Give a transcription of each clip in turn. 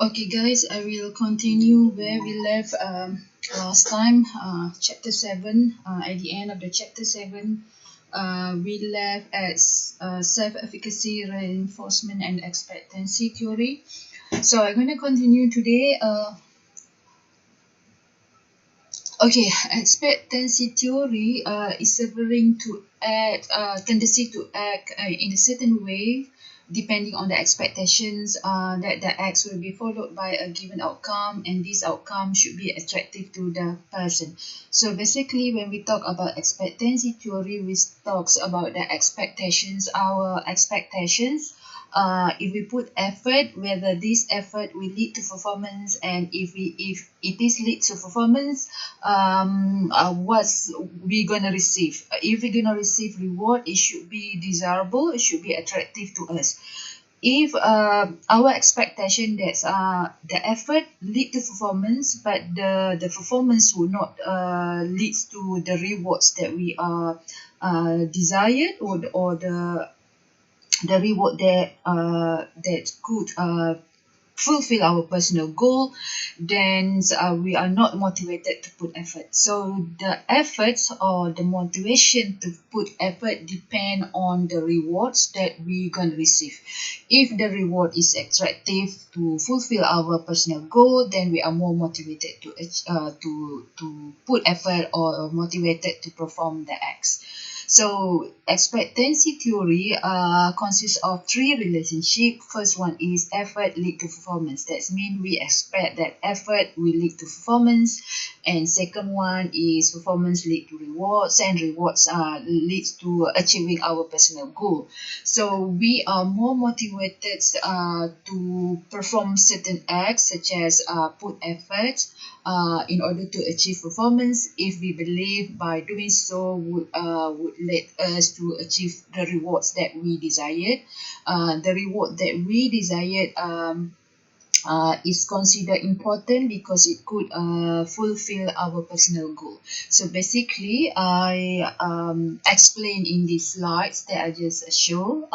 Okay, guys, I will continue where we left last time, chapter 7. At the end of the chapter 7, we left at self efficacy, reinforcement, and expectancy theory. So, I'm going to continue today. Okay, expectancy theory is referring to act, tendency to act in a certain way depending on the expectations that the acts will be followed by a given outcome, and this outcome should be attractive to the person. So basically, when we talk about expectancy theory, we talks about the expectations, our expectations. If we put effort, whether this effort will lead to performance, and if it is lead to performance, what's we gonna receive. If we're gonna receive reward, it should be desirable, it should be attractive to us. If our expectation that the effort lead to performance, but the performance will not leads to the rewards that we are desired, or the reward that could fulfill our personal goal, then we are not motivated to put effort. So the efforts or the motivation to put effort depend on the rewards that we gonna receive. If the reward is attractive to fulfill our personal goal, then we are more motivated to put effort, or motivated to perform the acts. So expectancy theory consists of three relationships. First one is effort lead to performance. That means we expect that effort will lead to performance. And second one is performance lead to rewards, and rewards leads to achieving our personal goal. So we are more motivated to perform certain acts, such as put effort in order to achieve performance, if we believe by doing so would lead us to achieve the rewards that we desired. The reward that we desired is considered important because it could fulfill our personal goal. So basically, I explain in these slides that I just show.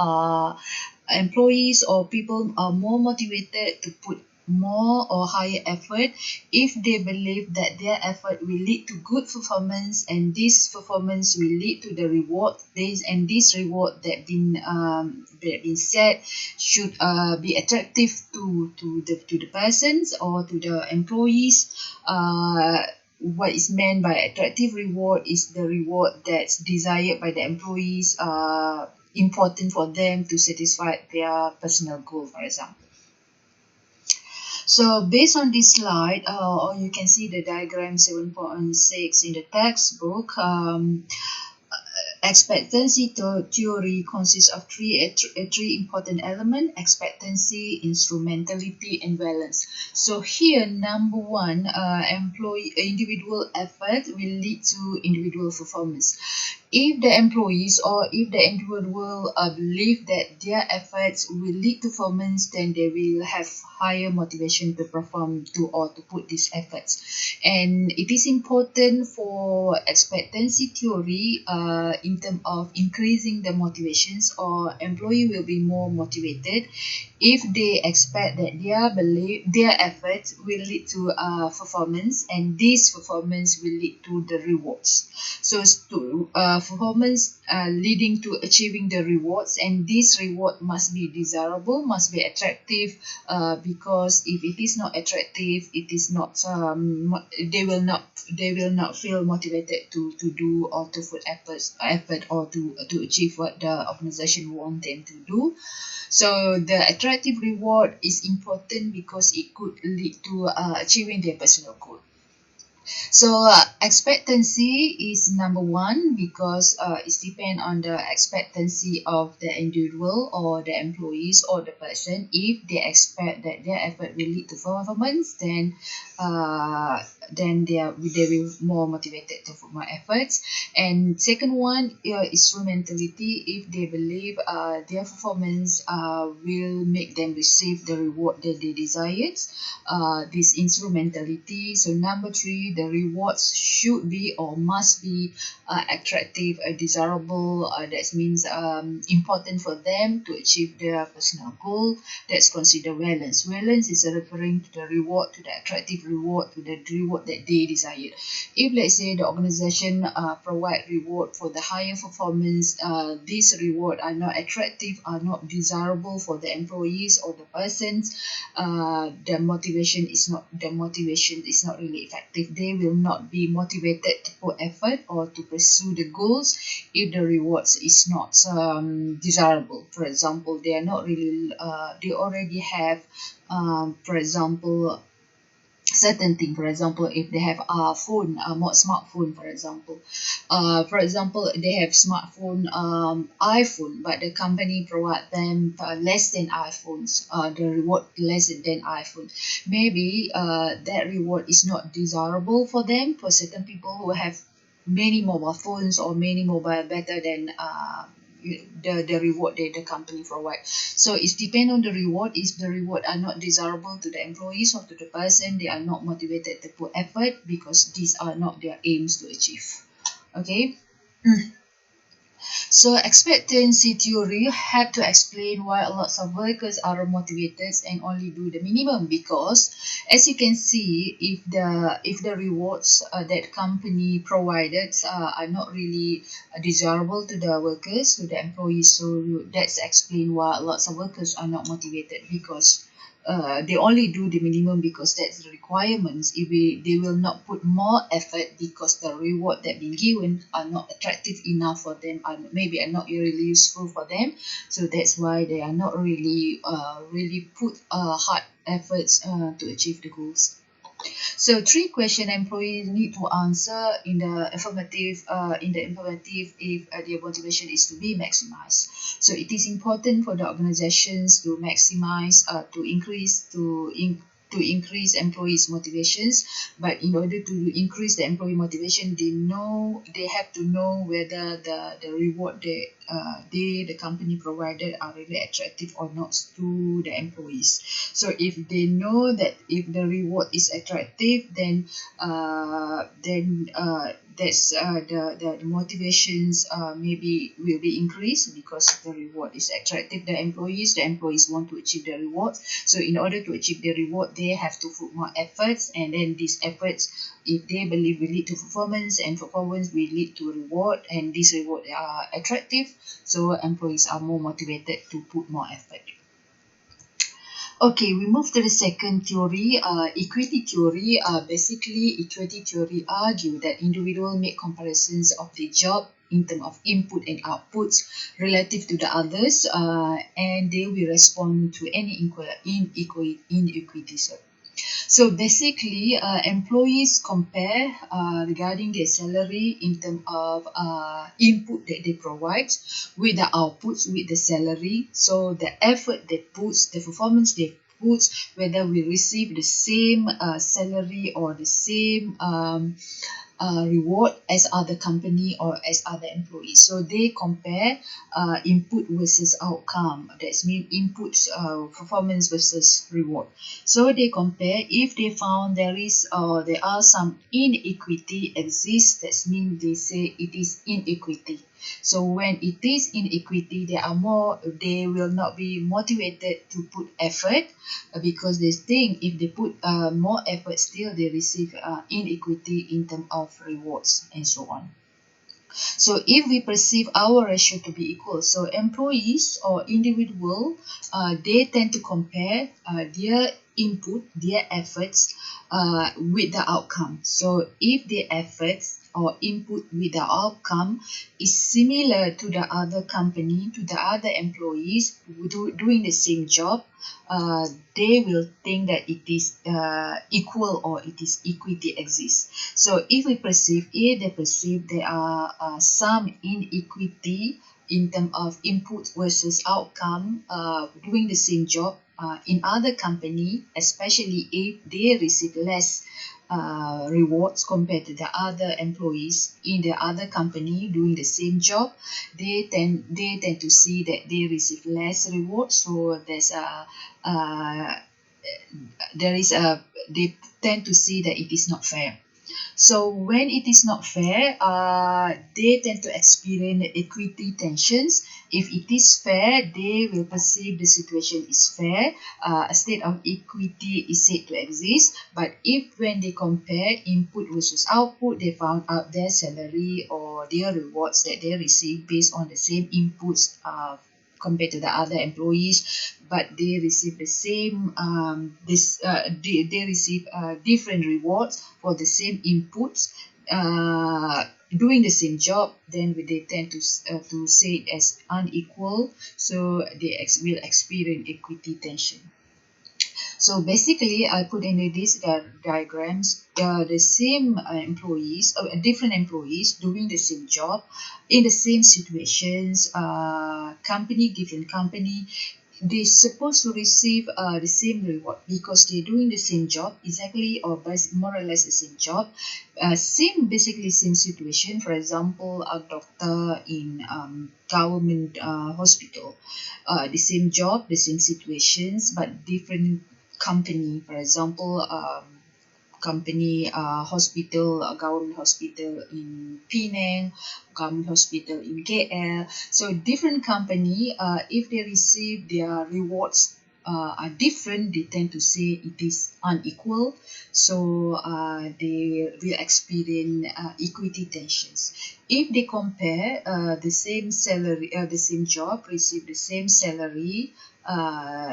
Employees or people are more motivated to put more or higher effort if they believe that their effort will lead to good performance, and this performance will lead to the reward. This reward that been set should be attractive to the persons or to the employees. What is meant by attractive reward is the reward that's desired by the employees, important for them to satisfy their personal goal, for example. So based on this slide, or you can see the diagram 7.6 in the textbook. Expectancy theory consists of three important elements: expectancy, instrumentality, and balance. So here, number one, individual effort will lead to individual performance. If the employees or if the individual believe that their efforts will lead to performance, then they will have higher motivation to perform to put these efforts. And it is important for expectancy theory in terms of increasing the motivations, or employee will be more motivated if they expect that their efforts will lead to performance, and this performance will lead to the rewards. So to performance leading to achieving the rewards, and this reward must be desirable, must be attractive, because if it is not attractive, it is not they will not feel motivated to do or to put effort or to achieve what the organization want them to do. So the attractive reward is important because it could lead to achieving their personal goal. So expectancy is number one because it's depend on the expectancy of the individual or the employees or the person. If they expect that their effort will lead to performance, then then they will more motivated to put more efforts. And second one instrumentality. If they believe their performance will make them receive the reward that they desired, this instrumentality. So number three, the rewards should be or must be attractive, desirable. That means important for them to achieve their personal goal. That's considered balance. Balance is referring to the reward, to the attractive reward, to the reward that they desired. If let's say the organization provide reward for the higher performance, these reward are not attractive, are not desirable for the employees or the persons, the motivation is not really effective. They will not be motivated to put effort or to pursue the goals if the rewards is not desirable. For example, they are not really they already have for example certain thing. For example, if they have a phone, a more smartphone, for example they have smartphone, iPhone, but the company provide them less than iPhones, the reward less than iPhone. Maybe that reward is not desirable for them, for certain people who have many mobile phones or many mobile better than the reward that the company provide. So it's depend on the reward. If the reward are not desirable to the employees or to the person, they are not motivated to put effort because these are not their aims to achieve. Okay. So expectancy theory had to explain why a lot of workers are motivated and only do the minimum, because as you can see, if the rewards that company provided are not really desirable to the workers, to the employees, so that's explain why lots of workers are not motivated, because they only do the minimum because that's the requirements. They will not put more effort because the reward that been given are not attractive enough for them, and maybe are not really useful for them. So that's why they are not really put hard efforts to achieve the goals. So three question employees need to answer in the affirmative. If their motivation is to be maximized. So it is important for the organizations to maximize, to increase employees' motivations. But in order to increase the employee motivation, they have to know whether the reward that the company provided are really attractive or not to the employees. So if they know that if the reward is attractive, then that's the motivations maybe will be increased, because the reward is attractive. The employees want to achieve the reward. So in order to achieve the reward, they have to put more efforts, and then these efforts, if they believe, will lead to performance, and performance will lead to reward, and these reward are attractive, so employees are more motivated to put more effort. Okay, we move to the second theory, equity theory. Basically, equity theory argue that individuals make comparisons of their job in terms of input and outputs relative to the others, and they will respond to any inequities. So basically, employees compare regarding their salary in terms of input that they provide with the outputs with the salary. So the effort they put, the performance they put, whether we receive the same salary or the same reward as other company or as other employees. So they compare input versus outcome. That means input performance versus reward. So they compare. If they found there are some inequity exists, that means they say it is inequity. So when it is inequity, they will not be motivated to put effort, because they think if they put more effort, still they receive inequity in terms of rewards and so on. So if we perceive our ratio to be equal, so employees or individual, they tend to compare their input, their efforts with the outcome. So if the efforts or input with the outcome is similar to the other company, to the other employees doing the same job, they will think that it is equal, or it is equity exists. So if they perceive there are some inequity in terms of input versus outcome doing the same job in other company, especially if they receive less rewards compared to the other employees in the other company doing the same job, they tend to see that they receive less rewards. So uh, there is a they tend to see that it is not fair. So when it is not fair, they tend to experience equity tensions. If it is fair, they will perceive the situation is fair. A state of equity is said to exist. But if when they compare input versus output, they found out their salary or their rewards that they receive based on the same inputs compared to the other employees, but they receive the same they receive different rewards for the same inputs doing the same job, then they tend to say it as unequal, so they will experience equity tension. So basically, I put in these diagrams the same employees, different employees doing the same job in the same situations, company, different company. They supposed to receive the same reward because they're doing the same job exactly, or more or less the same job, basically same situation. For example, a doctor in government hospital, the same job, the same situations, but different company. For example, company hospital, government hospital in Penang, government hospital in KL. So different company, if they receive their rewards are different, they tend to say it is unequal. So they will experience equity tensions. If they compare the same salary, the same job, receive the same salary,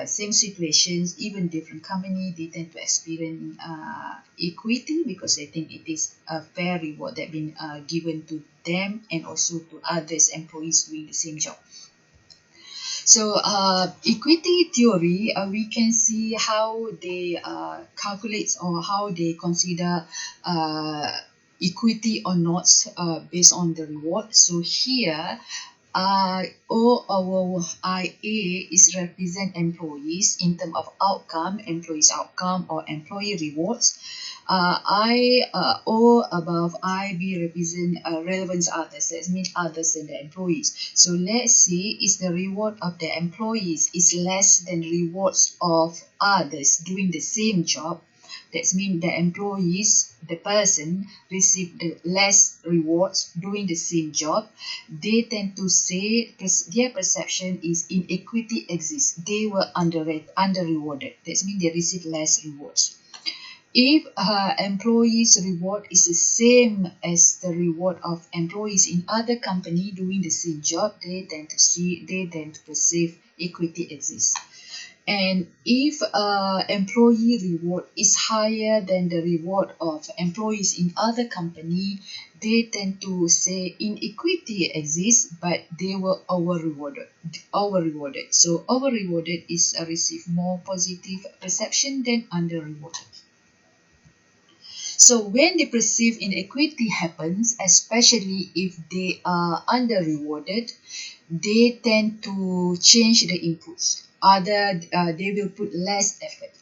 same situations, even different company, they tend to experience equity because they think it is a fair reward that been given to them and also to others employees doing the same job. So equity theory, we can see how they calculate or how they consider equity or not based on the reward. So here OIA is represent employees in terms of outcome, employees outcome or employee rewards. O above IB represent relevance others, that means others than the employees. So let's see, is the reward of the employees is less than rewards of others doing the same job. That means the employees, the person receive the less rewards doing the same job. They tend to say their perception is inequity exists. They were under rewarded. That means they receive less rewards. If employees' reward is the same as the reward of employees in other company doing the same job, they tend to perceive equity exists. And if employee reward is higher than the reward of employees in other company, they tend to say inequity exists, but they were over rewarded. So over rewarded is receive more positive perception than under rewarded. So when the perceived inequity happens, especially if they are under rewarded, they tend to change the inputs. They will put less effort.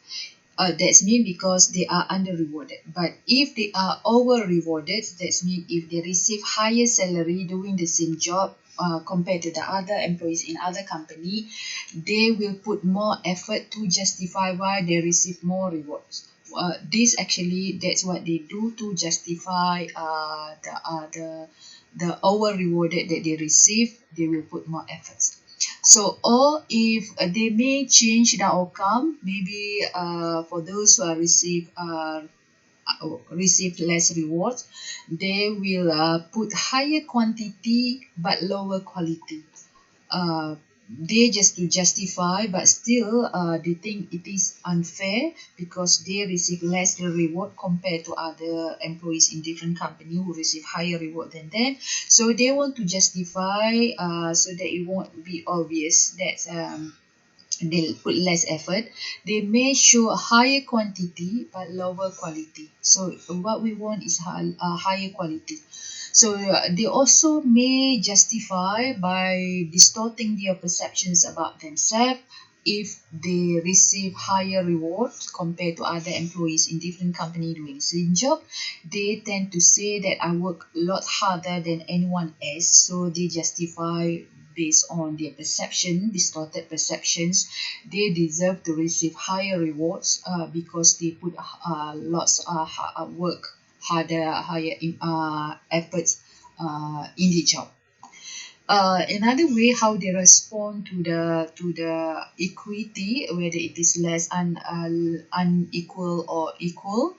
That's mean because they are under rewarded. But if they are over rewarded, that's mean if they receive higher salary doing the same job compared to the other employees in other company, they will put more effort to justify why they receive more rewards. That's what they do to justify the over rewarded that they receive. They will put more efforts. So, or if they may change the outcome, maybe for those who are receive less rewards, they will put higher quantity but lower quality. They just to justify, but still they think it is unfair because they receive less reward compared to other employees in different company who receive higher reward than them. So they want to justify so that it won't be obvious that they'll put less effort. They may show a higher quantity but lower quality. So what we want is higher quality. So they also may justify by distorting their perceptions about themselves, if they receive higher rewards compared to other employees in different company doing the same job, they tend to say that I work a lot harder than anyone else, so they justify based on their perception, distorted perceptions, they deserve to receive higher rewards because they put lots of work harder, higher efforts in the job. Another way how they respond to the equity, whether it is less unequal or equal,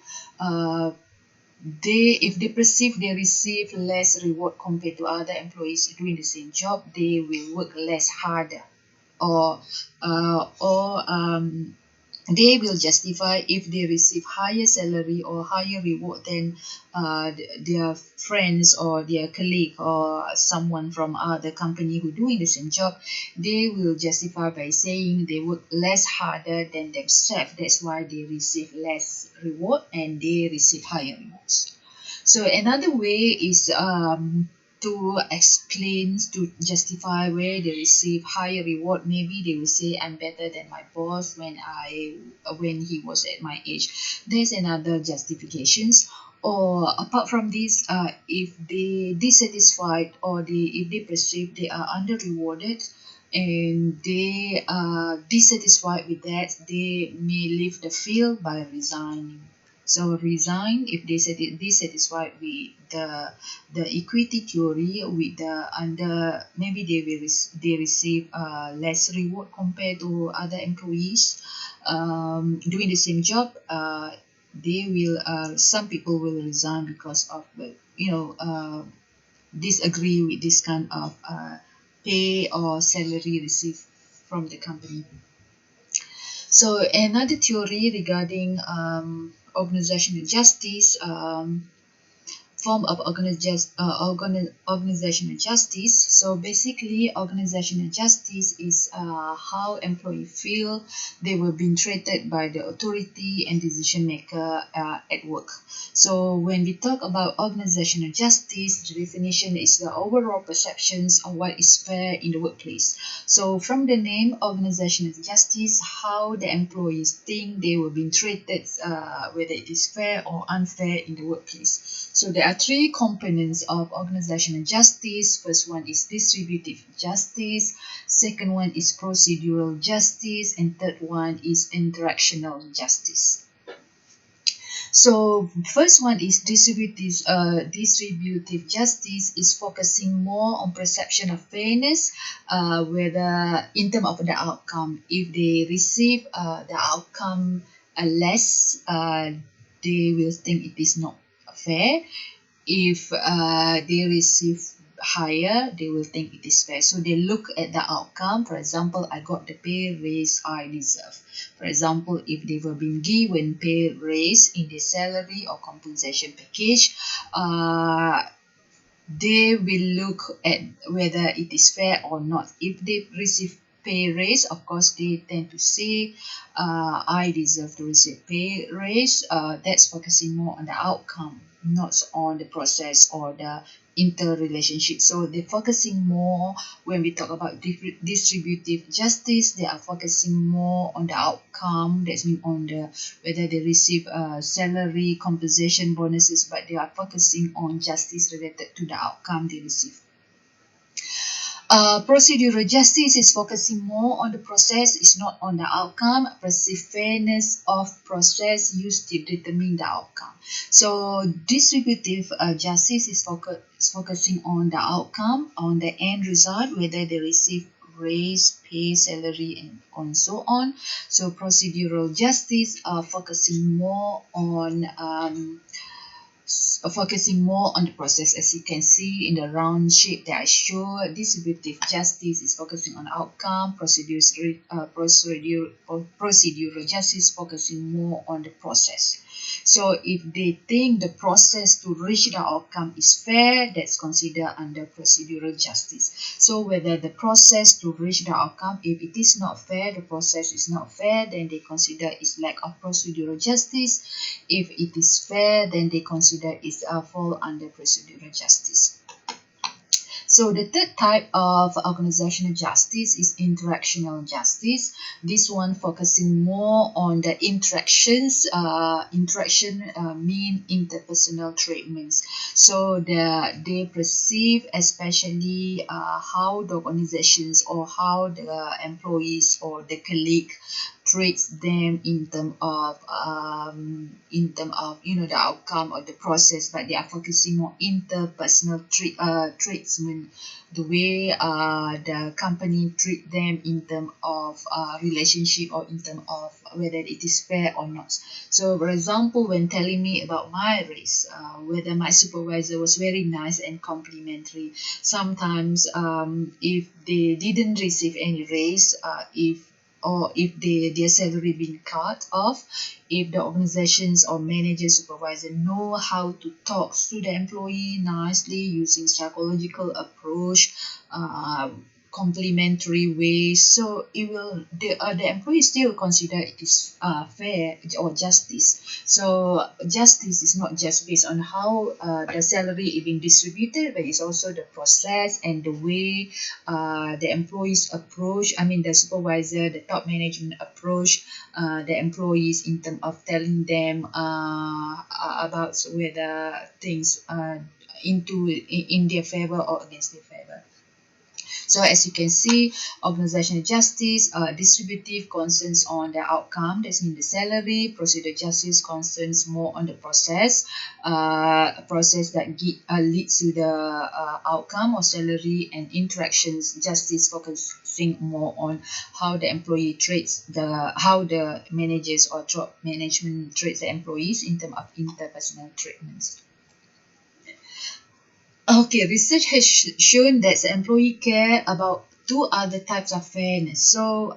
if they perceive they receive less reward compared to other employees doing the same job, they will work less harder, or they will justify if they receive higher salary or higher reward than their friends or their colleague or someone from other company who doing the same job. They will justify by saying they work less harder than themselves, that's why they receive less reward and they receive higher rewards. So another way is to explain, to justify where they receive higher reward. Maybe they will say I'm better than my boss when he was at my age. There's another justifications. Or apart from this, if they dissatisfied or if they perceive they are under rewarded and they are dissatisfied with that, they may leave the field by resigning. So resign if they dissatisfied with the equity theory, with the under, maybe they receive less reward compared to other employees doing the same job. They will some people will resign because of disagree with this kind of pay or salary received from the company. So another theory regarding organizational justice, form of organizational justice. So basically, organizational justice is how employees feel they were being treated by the authority and decision maker at work. So when we talk about organizational justice, the definition is the overall perceptions of what is fair in the workplace. So from the name organizational justice, how the employees think they were being treated, whether it is fair or unfair in the workplace. So there are three components of organizational justice. First one is distributive justice, second one is procedural justice, and third one is interactional justice. So first one is distributive justice is focusing more on perception of fairness, whether in terms of the outcome. If they receive the outcome less, they will think it is not fair. If they receive higher, they will think it is fair. So they look at the outcome. For example, I got the pay raise I deserve. For example, if they were being given pay raise in the salary or compensation package, they will look at whether it is fair or not. If they receive pay raise, of course they tend to say I deserve to receive pay raise. That's focusing more on the outcome, not on the process or the interrelationship. So they're focusing more, when we talk about distributive justice, they are focusing more on the outcome. That's mean on the whether they receive salary, compensation, bonuses, but they are focusing on justice related to the outcome they receive. Procedural justice is focusing more on the process, is not on the outcome. Perceived fairness of process used to determine the outcome. So distributive justice is focusing on the outcome, on the end result, whether they receive raise, pay, salary, and so on. So procedural justice are focusing more on the process. As you can see in the round shape that I show, distributive justice is focusing on outcome, procedural justice focusing more on the process. So if they think the process to reach the outcome is fair, that's considered under procedural justice. So whether the process to reach the outcome, if it is not fair, the process is not fair, then they consider it's lack of procedural justice. If it is fair, then they consider it fall under procedural justice. So the third type of organizational justice is interactional justice. This one focusing more on the interactions. Interaction mean interpersonal treatments. So they perceive especially how the organizations or how the employees or the colleague treats them in term of the outcome or the process, but they are focusing on interpersonal treatment, the way the company treat them in term of relationship or in term of whether it is fair or not. So for example, when telling me about my race, whether my supervisor was very nice and complimentary. Sometimes if they didn't receive any raise, if their salary been cut off, if the organizations or manager supervisor know how to talk to the employee nicely using psychological approach, complimentary ways, so it will the employee still consider it is fair or justice. So justice is not just based on how the salary is being distributed, but it's also the process and the way the employees approach, I mean the supervisor, the top management approach the employees in terms of telling them about whether things in their favor or against their favor. So as you can see, organizational justice, distributive concerns on the outcome, that means the salary. Procedural justice concerns more on the process, process that leads to the outcome or salary. And interactions justice focusing more on how the employee treats how the managers or top management treats the employees in terms of interpersonal treatments. Okay, research has shown that the employee care about two other types of fairness. So,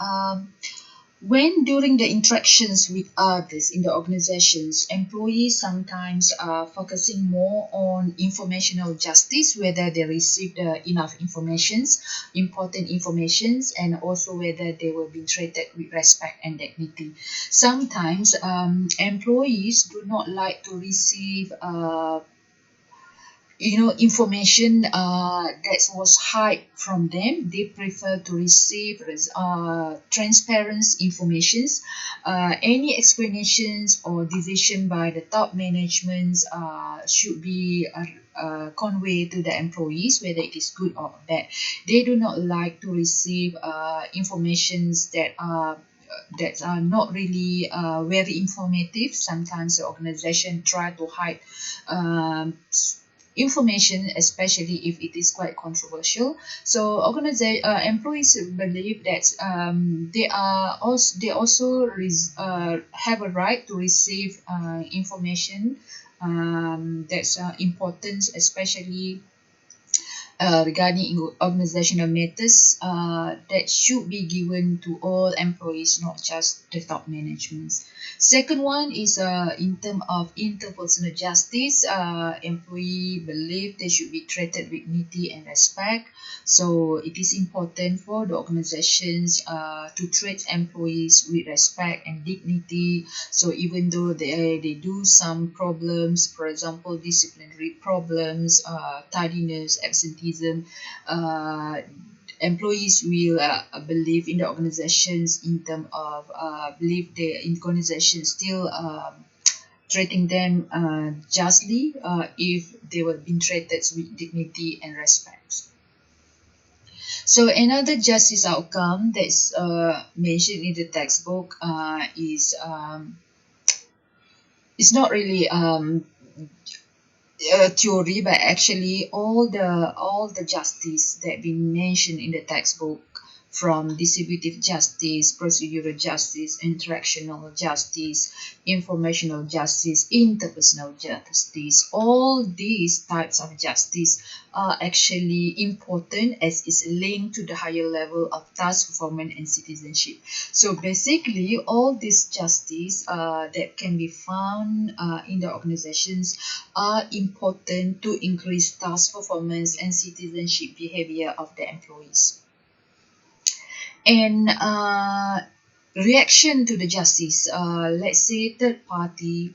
when during the interactions with others in the organizations, employees sometimes are focusing more on informational justice, whether they received enough informations, important informations, and also whether they were being treated with respect and dignity. Sometimes employees do not like to receive information that was hide from them. They prefer to receive transparent informations. Any explanations or decision by the top management should be conveyed to the employees, whether it is good or bad. They do not like to receive informations that are not really very informative. Sometimes the organization try to hide information, especially if it is quite controversial. So employees believe that they also have a right to receive information that's important, especially regarding organizational matters that should be given to all employees, not just the top management. Second one is in terms of interpersonal justice. Employee believe they should be treated with dignity and respect. So it is important for the organizations to treat employees with respect and dignity. So even though they do some problems, for example, disciplinary problems, tardiness, absenteeism, employees will believe in the organizations in terms of believe the organization still treating them justly if they were being treated with dignity and respect. So another justice outcome that's mentioned in the textbook is it's not really theory, but actually all the justice that been mentioned in the textbook, from distributive justice, procedural justice, interactional justice, informational justice, interpersonal justice, all these types of justice are actually important as is linked to the higher level of task performance and citizenship. So basically all this justice that can be found in the organizations are important to increase task performance and citizenship behavior of the employees. And reaction to the justice. Let's say third party,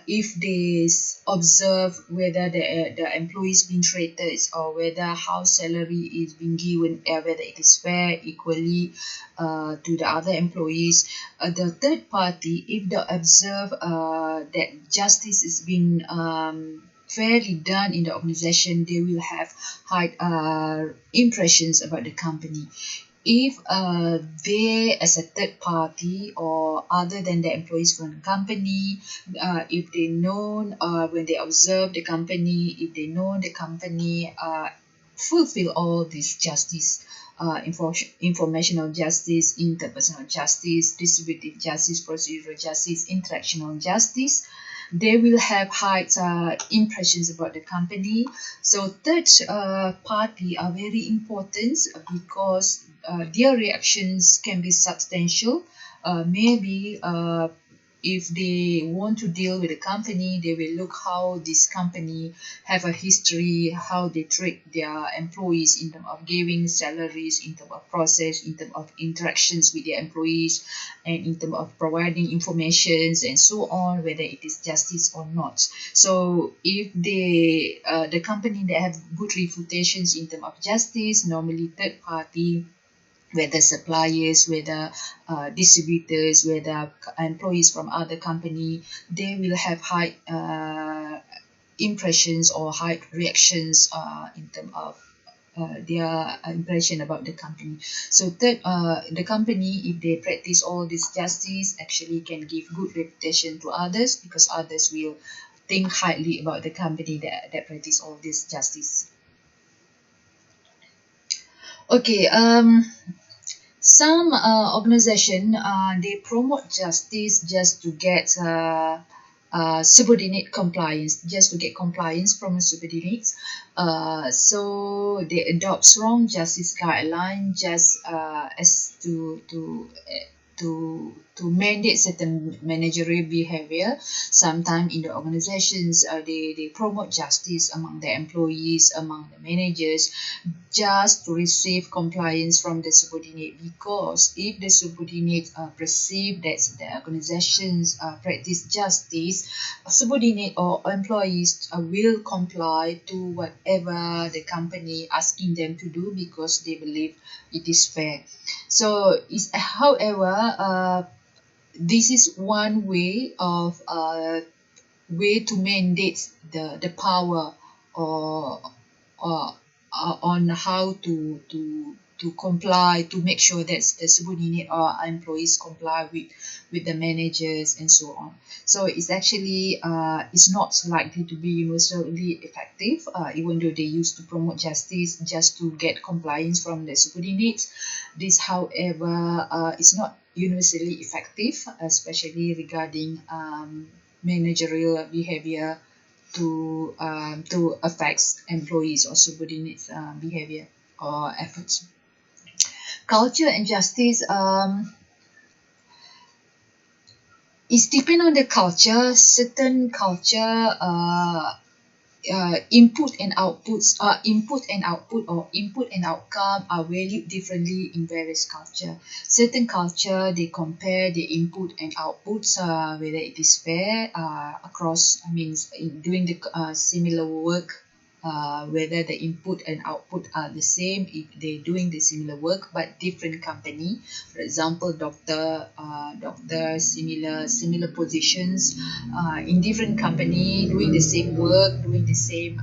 if they observe whether the employee is being treated, or whether how salary is being given, whether it is fair equally to the other employees. The third party, if they observe that justice is being fairly done in the organization, they will have high impressions about the company. If they, as a third party or other than the employees from the company, if they know, when they observe the company, if they know the company fulfill all this justice, informational justice, interpersonal justice, distributive justice, procedural justice, interactional justice, they will have high impressions about the company. So third party are very important because their reactions can be substantial. Maybe if they want to deal with a company, they will look how this company have a history, how they treat their employees in terms of giving salaries, in terms of process, in terms of interactions with their employees, and in terms of providing informations and so on, whether it is justice or not. So if the company that have good reputations in terms of justice, normally third party, whether suppliers, whether distributors, whether employees from other company, they will have high impressions or high reactions in terms of their impression about the company. So third, the company, if they practice all this justice, actually can give good reputation to others, because others will think highly about the company that practice all this justice. Okay, some organization, they promote justice just to get subordinate compliance, just to get compliance from subordinates. So they adopt strong justice guideline just as to mandate certain managerial behavior. Sometimes in the organizations, they promote justice among the employees, among the managers, just to receive compliance from the subordinate, because if the subordinate perceive that the organizations practice justice, subordinate or employees will comply to whatever the company asking them to do, because they believe it is fair. So is however, this is one way to mandate the power, or or on how to comply, to make sure that the subordinate or employees comply with the managers and so on. So it's actually it's not likely to be universally effective, even though they used to promote justice just to get compliance from the subordinates. This, however, is not universally effective, especially regarding managerial behavior to affect employees or subordinates behavior or efforts. Culture and justice, is depend on the culture. Certain culture, input and output, or input and outcome are valued differently in various culture. Certain culture, they compare the input and outputs, whether it is fair across, I mean, in doing the similar work, whether the input and output are the same if they're doing the similar work but different company. For example, doctor, similar positions in different company, doing the same work, doing the same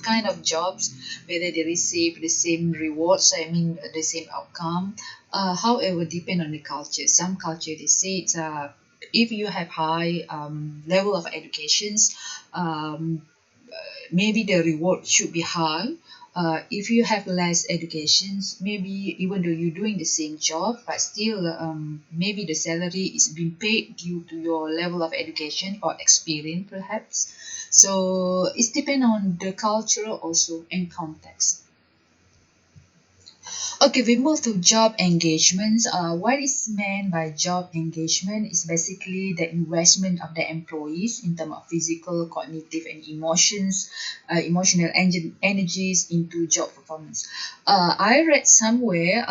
kind of jobs, whether they receive the same rewards, I mean the same outcome. However, depend on the culture. Some culture, they say it's if you have high level of educations, maybe the reward should be high. If you have less educations, maybe even though you're doing the same job, but still maybe the salary is being paid due to your level of education or experience perhaps. So it's depend on the culture also and context. Okay, we move to job engagements. What is meant by job engagement is basically the investment of the employees in terms of physical, cognitive, and emotional energies into job performance. I read somewhere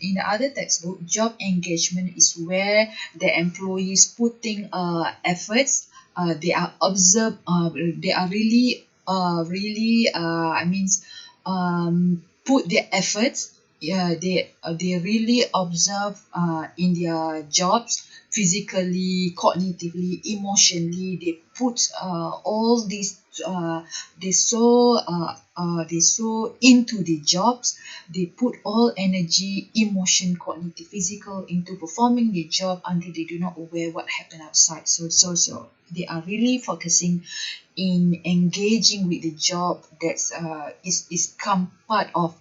in the other textbook, job engagement is where the employees putting efforts. They are observed. They are really. I mean, put their efforts. Yeah, they really observe in their jobs, physically, cognitively, emotionally. They put all these they so into the jobs. They put all energy, emotion, cognitive, physical into performing the job until they do not aware what happened outside. So they are really focusing in engaging with the job that's is become part of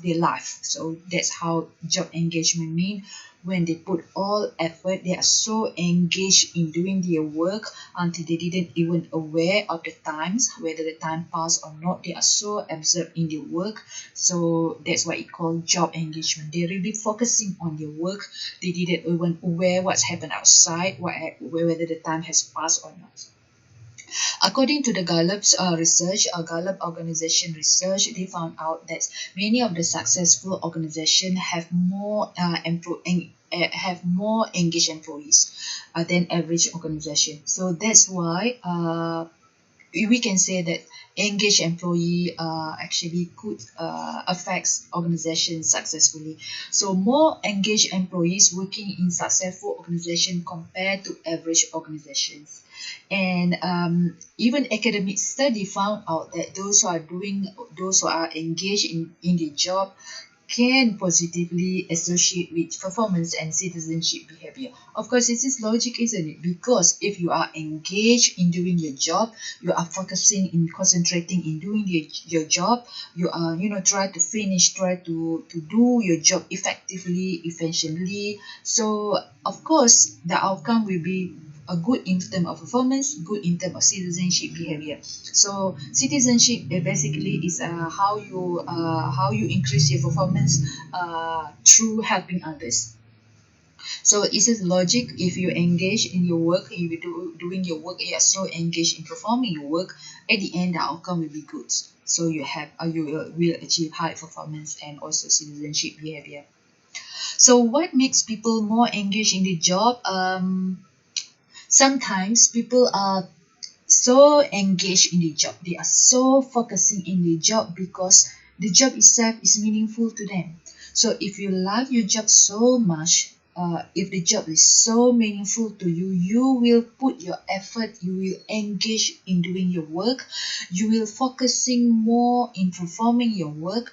their life. So that's how job engagement mean. When they put all effort, they are so engaged in doing their work until they didn't even aware of the times, whether the time passed or not. They are so absorbed in their work. So that's what it called job engagement. They're really focusing on their work. They didn't even aware what's happened outside, whether the time has passed or not. According to the Gallup's research, Gallup organization research, they found out that many of the successful organizations have have more engaged employees than average organization. So that's why we can say that engaged employee actually could affects organization successfully. So more engaged employees working in successful organization compared to average organizations. And even academic study found out that those who are engaged in the job can positively associate with performance and citizenship behavior. Of course, this is logic, isn't it? Because if you are engaged in doing your job, you are focusing in concentrating in doing your job, you are, try to finish, try to do your job effectively, efficiently. So, of course, the outcome will be a good in terms of performance, good in terms of citizenship behavior. So citizenship basically is how you increase your performance through helping others. So it is logic. If you engage in your work, if you doing your work, you are so engaged in performing your work. At the end, the outcome will be good. So you will achieve high performance and also citizenship behavior. So what makes people more engaged in the job? Sometimes people are so engaged in the job. They are so focusing in the job because the job itself is meaningful to them. So if you love your job so much, if the job is so meaningful to you, you will put your effort, you will engage in doing your work, you will focusing more in performing your work.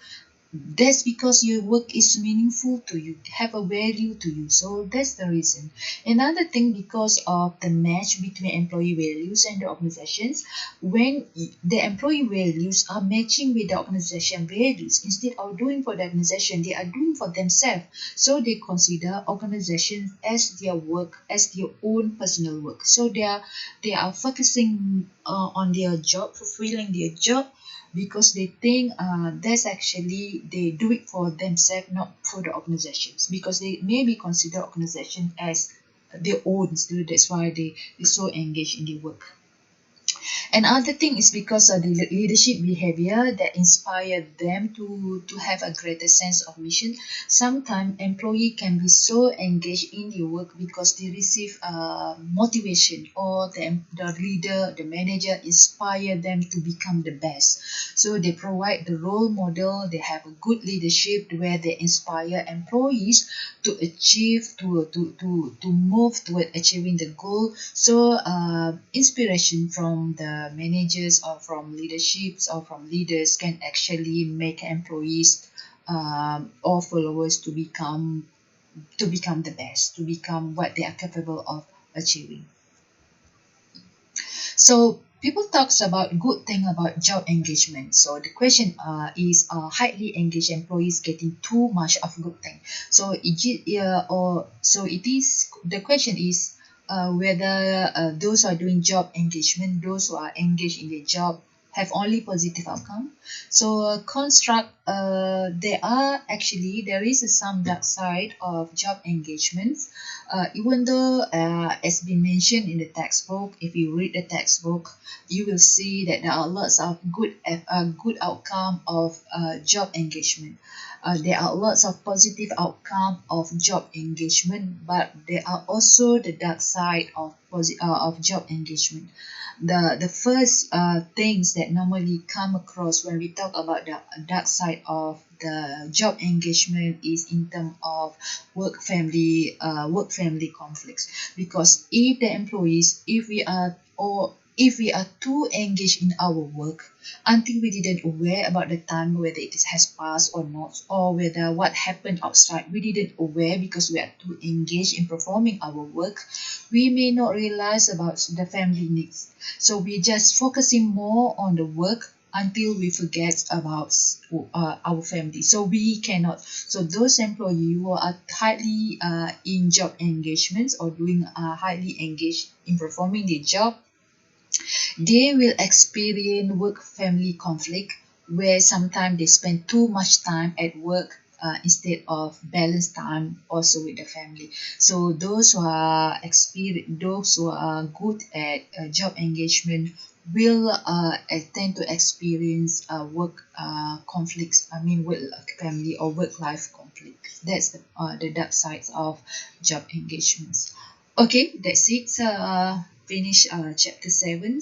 That's because your work is meaningful to you, have a value to you. So that's the reason. Another thing, because of the match between employee values and the organizations, when the employee values are matching with the organization values, instead of doing for the organization, they are doing for themselves. So they consider organizations as their work, as their own personal work. So they are focusing on their job, fulfilling their job, because they think that's actually they do it for themselves, not for the organizations, because they maybe consider organization as their own. So that's why they so engaged in the work. Another thing is because of the leadership behavior that inspire them to have a greater sense of mission. Sometimes employee can be so engaged in their work because they receive motivation, or the leader, the manager inspire them to become the best. So they provide the role model, they have a good leadership where they inspire employees to achieve to move toward achieving the goal. So inspiration from the managers or from leaderships or from leaders can actually make employees or followers to become the best, to become what they are capable of achieving. So people talks about good thing about job engagement. So the question is, highly engaged employees getting too much of good thing? So it is, the question is whether those who are doing job engagement, those who are engaged in their job, have only positive outcome. So construct there is some dark side of job engagements, even though as been mentioned in the textbook. If you read the textbook, you will see that there are lots of good outcome of job engagement. There are lots of positive outcome of job engagement, but there are also the dark side of job engagement. The first things that normally come across when we talk about the dark side of the job engagement is in terms of work family conflicts. Because if we are too engaged in our work until we didn't aware about the time, whether it has passed or not, or whether what happened outside we didn't aware because we are too engaged in performing our work, we may not realize about the family needs. So we just focusing more on the work until we forget about our family. So we cannot. So those employee who are highly in job engagements or doing highly engaged in performing their job, they will experience work family conflict, where sometimes they spend too much time at work instead of balance time also with the family. So those who are good at job engagement will tend to experience work conflicts. I mean work family or work life conflict. That's the dark sides of job engagements. Okay, that's it. Finish chapter 7.